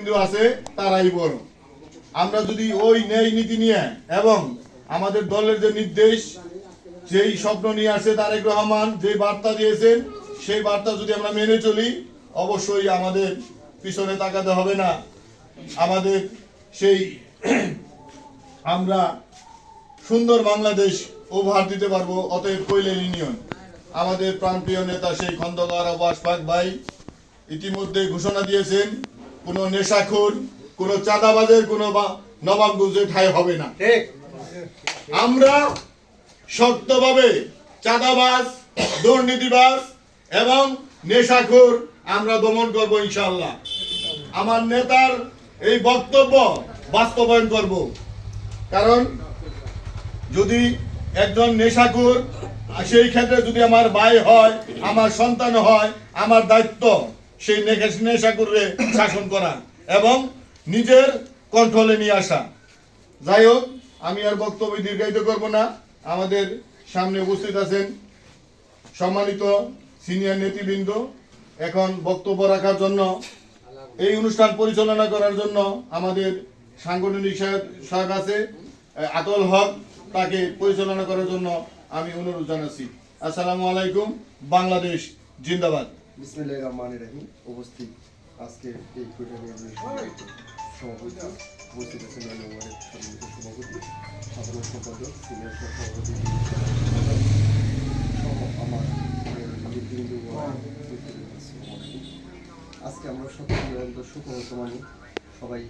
কিন্তু আছে তারাই বড়। আমরা যদি ওই ন্যায় নীতি নিয়ে এবং আমাদের দলের যে নির্দেশ, যেই স্বপ্ন নিয়ে আসছে তারেক রহমান যে বার্তা দিয়েছেন, সেই বার্তা যদি আমরা মেনে চলি, অবশ্যই আমাদের পিছনে তাকাতে হবে না। আমাদের সেই আমরা সুন্দর বাংলাদেশ উপহার দিতে পারবো। অতএব কইলের ইউনিয়ন আমাদের প্রাণপ্রিয় নেতা সেই খন্দকার আব্বাস পাক ভাই ইতিমধ্যে ঘোষণা দিয়েছেন, কোনো নেশাখোর, কোনো চাঁদাবাজের, কোনো নবাবগঞ্জে ঠাঁই হবে না। আমরা শক্তভাবে চাঁদাবাজ, দুর্নীতিবাজ এবং নেশাখোর আমরা দমন করব ইনশাআল্লাহ। আমার নেতার এই বক্তব্য বাস্তবায়ন করব। কারণ যদি একজন নেশাখোর, সেই ক্ষেত্রে যদি আমার ভাই হয়, আমার সন্তান হয়, আমার দায়িত্ব সেই নেশাখোররে শাসন করা এবং নিজের কন্ট্রোলে নিয়ে আসা। যাই হোক, আমি আর বক্তব্য দীর্ঘায়িত করব না। আমাদের সামনে উপস্থিত আছেন সম্মানিত সিনিয়র নেতৃবৃন্দ। এখন বক্তব্য রাখার জন্য, এই অনুষ্ঠান পরিচালনা করার জন্য আমাদের সাংগঠনিক সহায়ক আছে আতল হক, তাকে পরিচালনা করার জন্য আমি অনুরোধ জানাচ্ছি। আসসালামু আলাইকুম, বাংলাদেশ জিন্দাবাদ। বিসমিল্লাহির রহমানির রহিম। উপস্থিত আজকের এই সভাপতি উপস্থিত আছেন ওয়ার্ডের সম্মানিত সভাপতি, সাধারণ সম্পাদক, সিনিয়র সভাপতি সহ আমার নেতৃবৃন্দ। আজকে আমরা সকলেই অন্তত সুখবর্তমানে সবাই